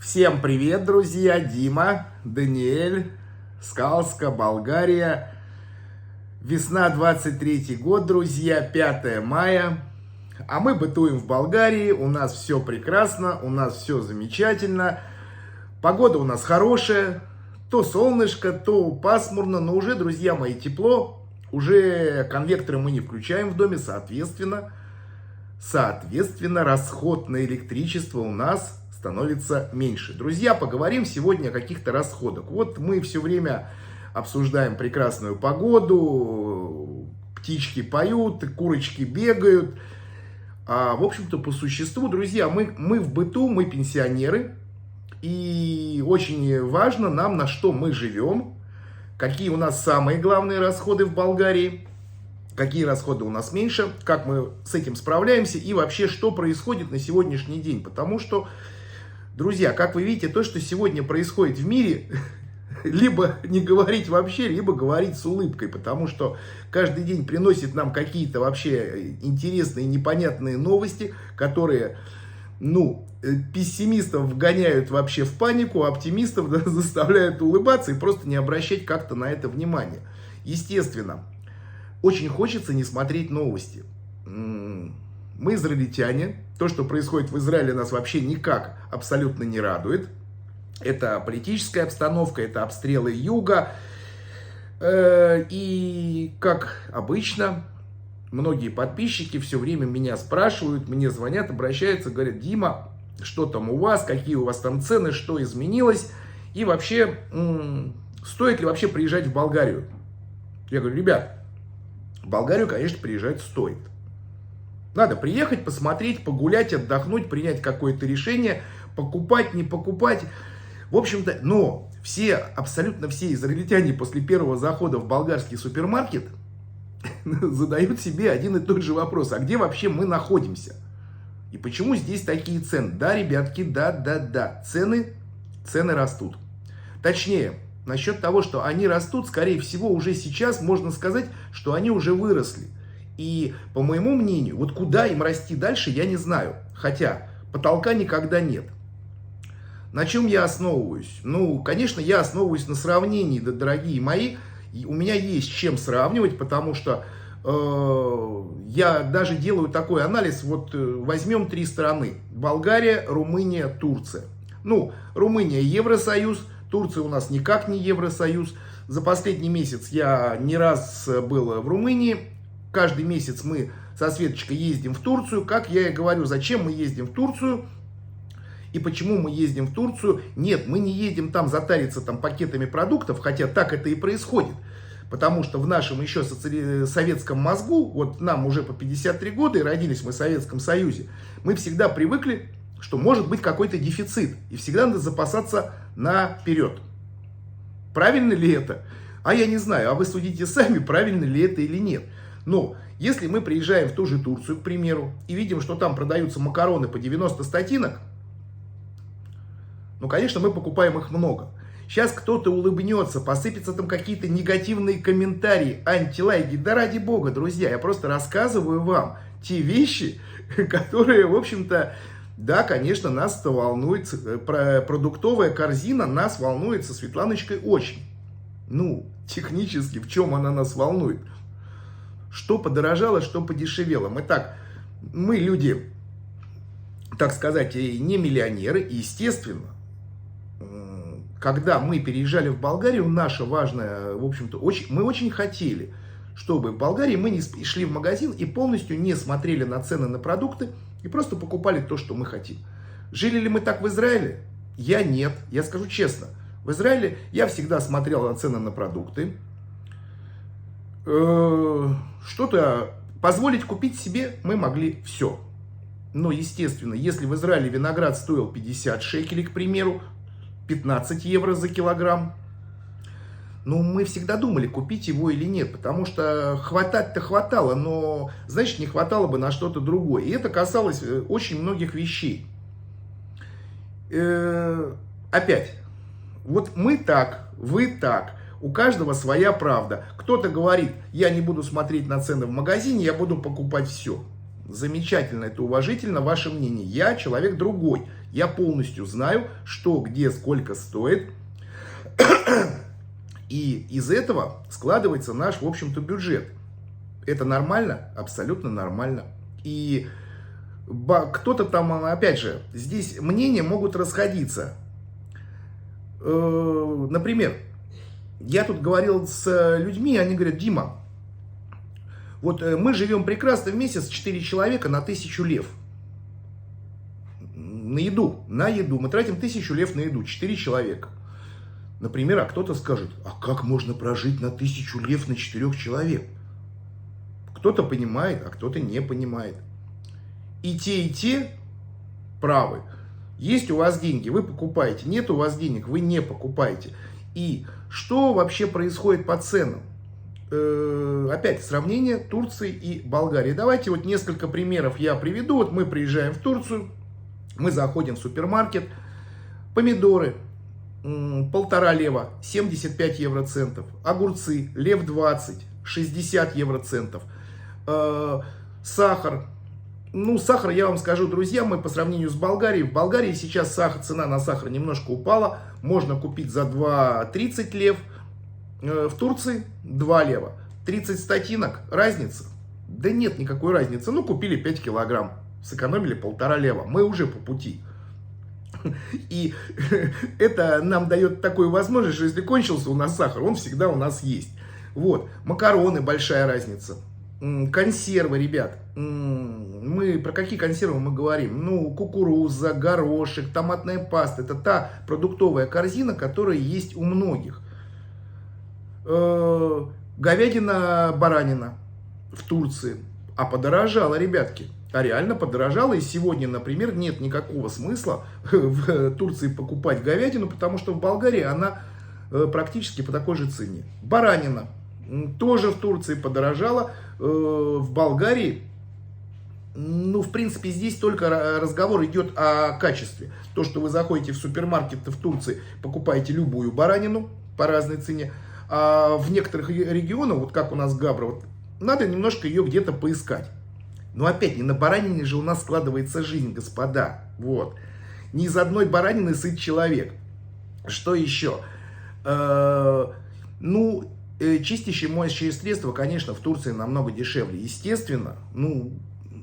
Всем привет, друзья! Дима, Даниэль, Скалска, Болгария. Весна 23 год, друзья, 5 мая. А мы бытуем в Болгарии, у нас все прекрасно, у нас все замечательно. Погода у нас хорошая, то солнышко, то пасмурно, но уже, друзья мои, тепло. Уже конвекторы мы не включаем в доме, соответственно, расход на электричество у нас становится меньше. Друзья, поговорим сегодня о каких-то расходах. Вот мы все время обсуждаем прекрасную погоду, птички поют, курочки бегают. В общем-то, по существу, друзья, мы в быту, мы пенсионеры. И очень важно нам, на что мы живем, какие у нас самые главные расходы в Болгарии, какие расходы у нас меньше, как мы с этим справляемся и вообще, что происходит на сегодняшний день. Потому что, друзья, как вы видите, то, что сегодня происходит в мире, либо не говорить вообще, либо говорить с улыбкой, потому что каждый день приносит нам какие-то вообще интересные, непонятные новости, которые, пессимистов вгоняют вообще в панику, а оптимистов заставляют улыбаться и просто не обращать как-то на это внимание. Естественно, очень хочется не смотреть новости. Мы израильтяне. То, что происходит в Израиле, нас вообще никак абсолютно не радует. Это политическая обстановка, это обстрелы юга. И, как обычно, многие подписчики все время меня спрашивают, мне звонят, обращаются, говорят: Дима, что там у вас, какие у вас там цены, что изменилось? И вообще, стоит ли вообще приезжать в Болгарию? Я говорю: ребят, в Болгарию, конечно, приезжать стоит. Надо приехать, посмотреть, погулять, отдохнуть, принять какое-то решение, покупать, не покупать. В общем-то, но абсолютно все израильтяне после первого захода в болгарский супермаркет задают себе один и тот же вопрос: а где вообще мы находимся? И почему здесь такие цены? Да, ребятки, да, цены растут. Точнее, насчет того, что они растут, скорее всего, уже сейчас можно сказать, что они уже выросли. И, по моему мнению, вот куда им расти дальше, я не знаю. Хотя потолка никогда нет. На чем я основываюсь? Конечно, я основываюсь на сравнении, да, дорогие мои. У меня есть чем сравнивать, потому что я даже делаю такой анализ. Вот возьмем 3 страны. Болгария, Румыния, Турция. Румыния Евросоюз, Турция у нас никак не Евросоюз. За последний месяц я не раз был в Румынии. Каждый месяц мы со Светочкой ездим в Турцию. Как я и говорю, зачем мы ездим в Турцию и почему мы ездим в Турцию? Нет, мы не едем там затариться пакетами продуктов, хотя так это и происходит. Потому что в нашем еще советском мозгу, вот нам уже по 53 года, и родились мы в Советском Союзе, мы всегда привыкли, что может быть какой-то дефицит. И всегда надо запасаться наперед. Правильно ли это? А я не знаю, а вы судите сами, правильно ли это или нет. Но если мы приезжаем в ту же Турцию, к примеру, и видим, что там продаются макароны по 90 статинок, конечно, мы покупаем их много. Сейчас кто-то улыбнется, посыпятся там какие-то негативные комментарии, антилайки. Да ради бога, друзья, я просто рассказываю вам те вещи, которые, в общем-то, да, конечно, нас-то волнует, продуктовая корзина нас волнует со Светланочкой очень. Технически, в чем она нас волнует? Что подорожало, что подешевело. Мы люди, так сказать, не миллионеры. И, естественно, когда мы переезжали в Болгарию, наша важная, в общем-то, мы очень хотели, чтобы в Болгарии мы не шли в магазин и полностью не смотрели на цены на продукты и просто покупали то, что мы хотим. Жили ли мы так в Израиле? Я нет. Я скажу честно. В Израиле я всегда смотрел на цены на продукты. Что-то позволить купить себе мы могли все. Но, естественно, если в Израиле виноград стоил 50 шекелей, к примеру, 15 евро за килограмм, мы всегда думали, купить его или нет, потому что хватать-то хватало, но, значит, не хватало бы на что-то другое. И это касалось очень многих вещей. Опять, вот мы так, вы так. У каждого своя правда. Кто-то говорит: я не буду смотреть на цены в магазине, я буду покупать все. Замечательно, это уважительно, ваше мнение. Я человек другой. Я полностью знаю, что, где, сколько стоит. И из этого складывается наш, в общем-то, бюджет. Это нормально? Абсолютно нормально. И кто-то там, опять же, здесь мнения могут расходиться. Например, я тут говорил с людьми, они говорят: Дима, вот мы живем прекрасно в месяц, 4 человека на 1000 лев. На еду. Мы тратим 1000 лев на еду, 4 человека. Например, а кто-то скажет: а как можно прожить на 1000 лев на 4 человек? Кто-то понимает, а кто-то не понимает. И те правы. Есть у вас деньги, вы покупаете. Нет у вас денег, вы не покупаете. И что вообще происходит по ценам? Опять сравнение Турции и Болгарии. Давайте вот несколько примеров я приведу. Вот мы приезжаем в Турцию, мы заходим в супермаркет. Помидоры 1,5 лева, 75 евроцентов. Огурцы лев 20, 60 евроцентов. Сахар. Ну, сахар, я вам скажу, друзья, мы по сравнению с Болгарией. В Болгарии сейчас цена на сахар немножко упала. Можно купить за 2,30 лев. В Турции 2 лева. 30 статинок. Разница? Да нет никакой разницы. Ну, купили 5 килограмм. Сэкономили 1,5 лева. Мы уже по пути. И это нам дает такую возможность, что если кончился у нас сахар, он всегда у нас есть. Вот. Макароны, большая разница. Консервы, ребят. Мы про какие консервы мы говорим? Ну, кукуруза, горошек, томатная паста. Это та продуктовая корзина, которая есть у многих. Говядина, баранина в Турции. А подорожала, ребятки. А реально подорожала. И сегодня, например, нет никакого смысла в Турции покупать говядину, потому что в Болгарии она практически по такой же цене. Баранина тоже в Турции подорожала. В Болгарии, ну, в принципе, здесь только разговор идет о качестве. То, что вы заходите в супермаркет в Турции, покупаете любую баранину по разной цене. А в некоторых регионах, вот как у нас Габра, вот, надо немножко ее где-то поискать. Но опять, не на баранине же у нас складывается жизнь, господа. Вот. Не из одной баранины сыт человек. Что еще? Ну, чистящие моющие средства, конечно, в Турции намного дешевле. Естественно, ну,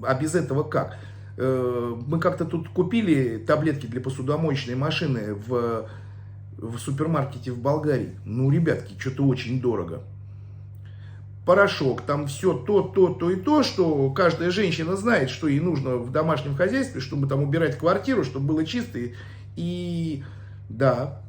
а без этого как? Мы как-то тут купили таблетки для посудомоечной машины в супермаркете в Болгарии. Ну, ребятки, что-то очень дорого. Порошок, там все то и то, что каждая женщина знает, что ей нужно в домашнем хозяйстве, чтобы там убирать квартиру, чтобы было чисто. И да,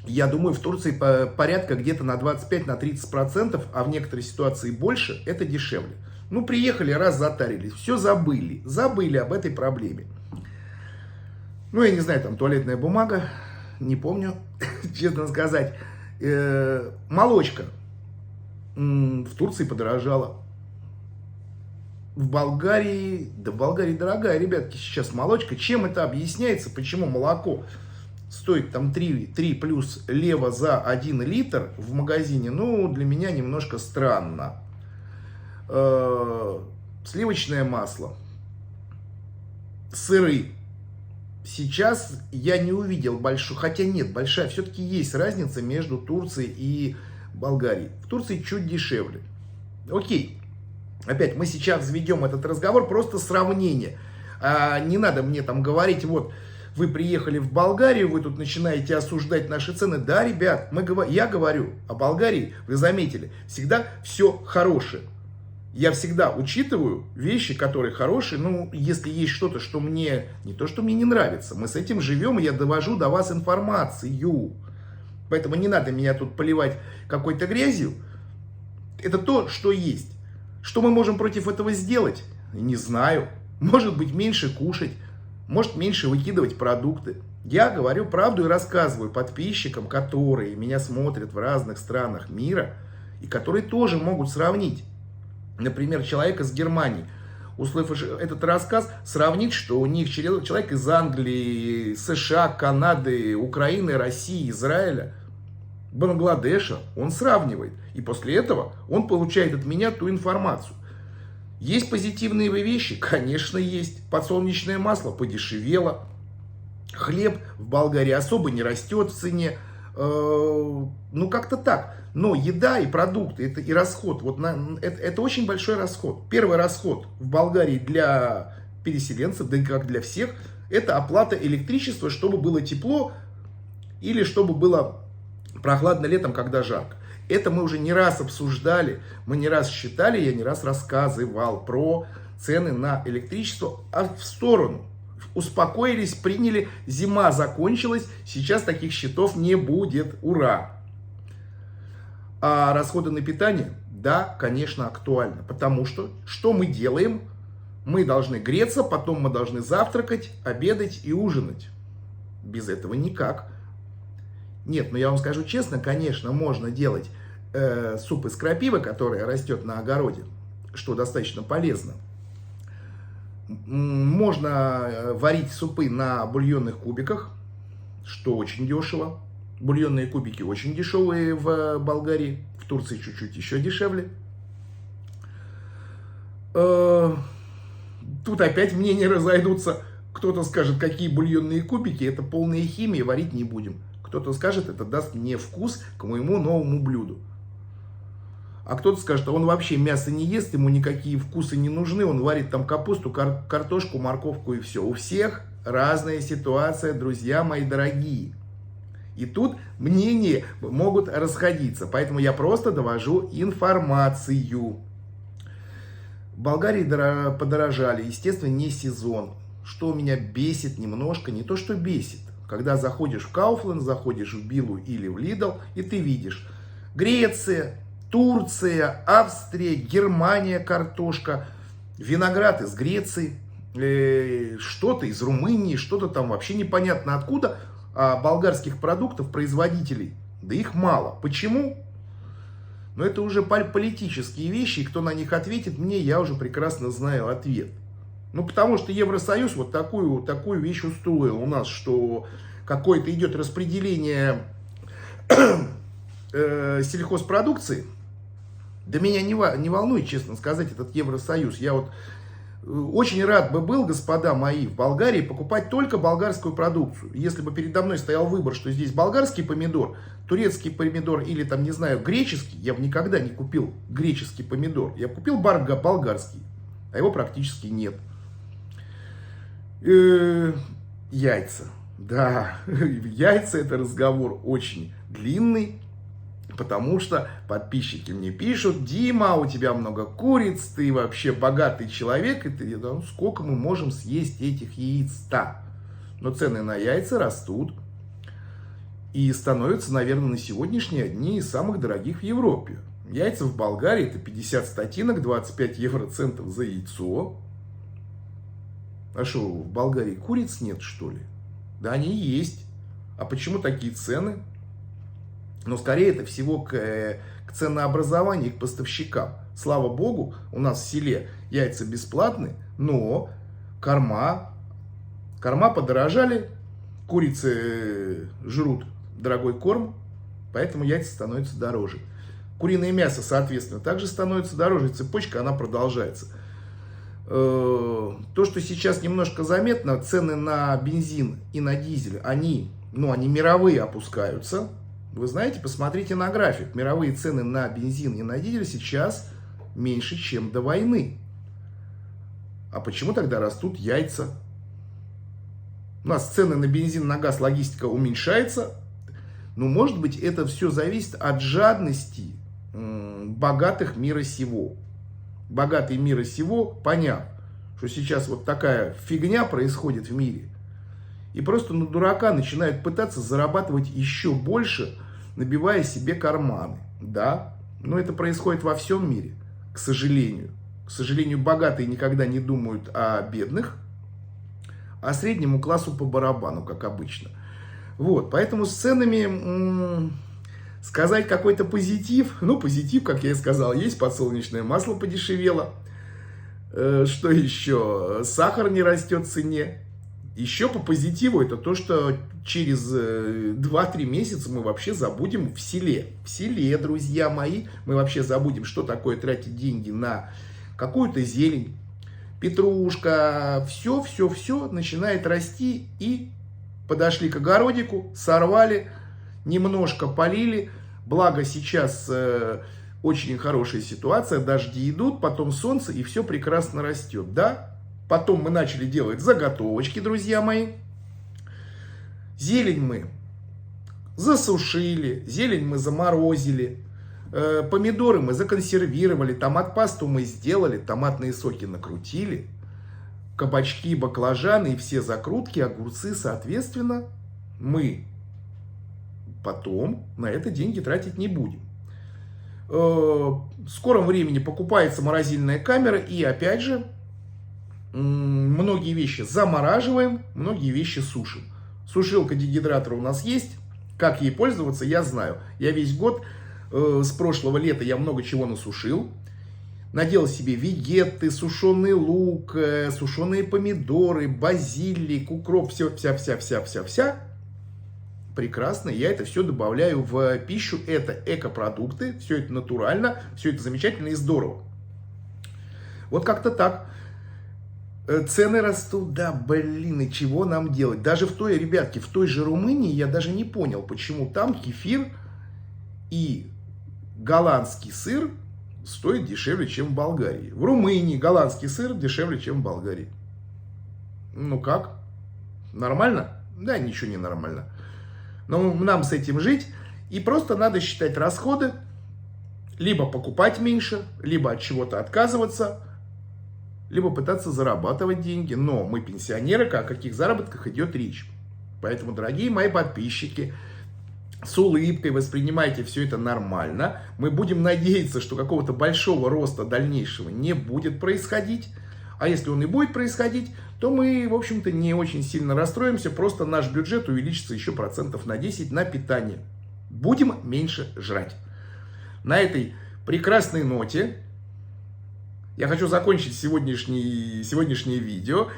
я думаю, в Турции порядка где-то на 25-30%, а в некоторой ситуации больше, это дешевле. Ну, приехали, раз затарились, все забыли об этой проблеме. Ну, я не знаю, там туалетная бумага, не помню, честно сказать. Молочка в Турции подорожала. В Болгарии, да в Болгарии дорогая, ребятки, сейчас молочка. Чем это объясняется, почему молоко стоит там 3 плюс лева за 1 литр в магазине? Ну, для меня немножко странно. Сливочное масло, сыры. Сейчас я не увидел большую, хотя нет, большая, все-таки есть разница между Турцией и Болгарией. В Турции чуть дешевле. Окей, опять мы сейчас ведем этот разговор, просто сравнение. Не надо мне там говорить, вот, вы приехали в Болгарию, вы тут начинаете осуждать наши цены. Да, ребят, я говорю о Болгарии, вы заметили, всегда все хорошее. Я всегда учитываю вещи, которые хорошие. Ну, если есть что-то, что мне, не то, что мне не нравится, мы с этим живем, и я довожу до вас информацию. Поэтому не надо меня тут поливать какой-то грязью. Это то, что есть. Что мы можем против этого сделать? Не знаю. Может быть, меньше кушать, может, меньше выкидывать продукты. Я говорю правду и рассказываю подписчикам, которые меня смотрят в разных странах мира, и которые тоже могут сравнить. Например, человек из Германии, услышав этот рассказ, сравнить, что у них человек из Англии, США, Канады, Украины, России, Израиля, Бангладеша, он сравнивает. И после этого он получает от меня ту информацию. Есть позитивные вещи? Конечно, есть. Подсолнечное масло подешевело. Хлеб в Болгарии особо не растет в цене. Ну, как-то так. Но еда и продукты, это и расход. Вот это очень большой расход. Первый расход в Болгарии для переселенцев, да и как для всех, это оплата электричества, чтобы было тепло или чтобы было прохладно летом, когда жарко. Это мы уже не раз обсуждали, мы не раз считали, я не раз рассказывал про цены на электричество, а в сторону. Успокоились, приняли, зима закончилась, сейчас таких счетов не будет, ура! А расходы на питание, да, конечно, актуально, потому что мы делаем? Мы должны греться, потом мы должны завтракать, обедать и ужинать. Без этого никак. Нет, но я вам скажу честно, конечно, можно делать суп из крапивы, которая растет на огороде, что достаточно полезно. Можно варить супы на бульонных кубиках, что очень дешево. Бульонные кубики очень дешевые в Болгарии, в Турции чуть-чуть еще дешевле. Тут опять мнения разойдутся. Кто-то скажет, какие бульонные кубики, это полная химия, варить не будем. Кто-то скажет, это даст мне вкус к моему новому блюду. А кто-то скажет, а он вообще мясо не ест, ему никакие вкусы не нужны, он варит там капусту, картошку, морковку и все. У всех разная ситуация, друзья мои дорогие. И тут мнения могут расходиться, поэтому я просто довожу информацию. В Болгарии подорожали, естественно, не сезон. Что меня бесит немножко, не то что бесит. Когда заходишь в Kaufland, заходишь в Биллу или в Lidl, и ты видишь Греция, Турция, Австрия, Германия, картошка, виноград из Греции, что-то из Румынии, что-то там вообще непонятно откуда, а болгарских продуктов, производителей, да их мало. Почему? Но это уже политические вещи, и кто на них ответит мне, я уже прекрасно знаю ответ. Ну, потому что Евросоюз вот такую вещь устроил у нас, что какое-то идет распределение сельхозпродукции. Да меня не волнует, честно сказать, этот Евросоюз. Я вот очень рад бы был, господа мои, в Болгарии покупать только болгарскую продукцию. Если бы передо мной стоял выбор, что здесь болгарский помидор, турецкий помидор или там, не знаю, греческий, я бы никогда не купил греческий помидор. Я бы купил болгарский, а его практически нет. Яйца. Да, яйца это разговор очень длинный. Потому что подписчики мне пишут: Дима, у тебя много куриц, ты вообще богатый человек, и ты, да, сколько мы можем съесть этих яиц-то? Но цены на яйца растут и становятся, наверное, на сегодняшние одни из самых дорогих в Европе. Яйца в Болгарии это 50 статинок, 25 евроцентов за яйцо. А что, в Болгарии куриц нет, что ли? Да они есть. А почему такие цены? Но скорее это всего к ценообразованию и к поставщикам. Слава богу, у нас в селе яйца бесплатные, но корма подорожали, курицы жрут дорогой корм, поэтому яйца становятся дороже. Куриное мясо, соответственно, также становится дороже, цепочка она продолжается. То, что сейчас немножко заметно, цены на бензин и на дизель, они мировые опускаются. Вы знаете, посмотрите на график. Мировые цены на бензин и на дизель сейчас меньше, чем до войны. А почему тогда растут яйца? У нас цены на бензин, на газ, логистика уменьшается. Но, может быть, это все зависит от жадности богатых мира сего. Богатые мира сего, поняв, что сейчас вот такая фигня происходит в мире, и просто на дурака начинают пытаться зарабатывать еще больше, набивая себе карманы. Да, но это происходит во всем мире, к сожалению. К сожалению, богатые никогда не думают о бедных, а среднему классу по барабану, как обычно. Вот, поэтому с ценами сказать какой-то позитив, позитив, как я и сказал, есть, подсолнечное масло подешевело. Что еще? Сахар не растет в цене. Еще по позитиву это то, что через 2-3 месяца мы вообще забудем в селе. В селе, друзья мои, мы вообще забудем, что такое тратить деньги на какую-то зелень. Петрушка, все начинает расти и подошли к огородику, сорвали, немножко полили. Благо сейчас очень хорошая ситуация, дожди идут, потом солнце, и все прекрасно растет, да? Потом мы начали делать заготовочки, друзья мои. Зелень мы засушили, зелень мы заморозили, помидоры мы законсервировали, томат-пасту мы сделали, томатные соки накрутили, кабачки, баклажаны и все закрутки, огурцы, соответственно, мы потом на это деньги тратить не будем. В скором времени покупается морозильная камера, и опять же, многие вещи замораживаем, многие вещи сушим. Сушилка дегидратора у нас есть, как ей пользоваться, я знаю. Я весь год, с прошлого лета я много чего насушил. Наделал себе вегетты, сушеный лук, сушеные помидоры, базилик, укроп, вся. Прекрасно, я это все добавляю в пищу. Это экопродукты, все это натурально, все это замечательно и здорово. Вот как-то так. Цены растут, да, блин, и чего нам делать? Даже в той, ребятки, в той же Румынии я даже не понял, почему там кефир и голландский сыр стоит дешевле, чем в Болгарии. В Румынии голландский сыр дешевле, чем в Болгарии. Ну как? Нормально? Да, ничего не нормально. Но нам с этим жить. И просто надо считать расходы. Либо покупать меньше, либо от чего-то отказываться, либо пытаться зарабатывать деньги. Но мы пенсионеры, о каких заработках идет речь. Поэтому, дорогие мои подписчики, с улыбкой воспринимайте все это нормально. Мы будем надеяться, что какого-то большого роста дальнейшего не будет происходить. А если он и будет происходить, то мы, в общем-то, не очень сильно расстроимся. Просто наш бюджет увеличится еще процентов на 10 на питание. Будем меньше жрать. На этой прекрасной ноте я хочу закончить сегодняшнее видео.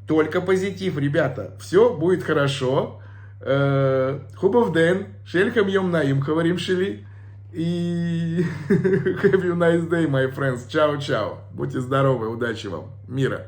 Только позитив, ребята. Все будет хорошо. Хубов ден, шельхам йом наим, говорим шели. И have a nice day, my friends. Чао-чао. Будьте здоровы, удачи вам, мира.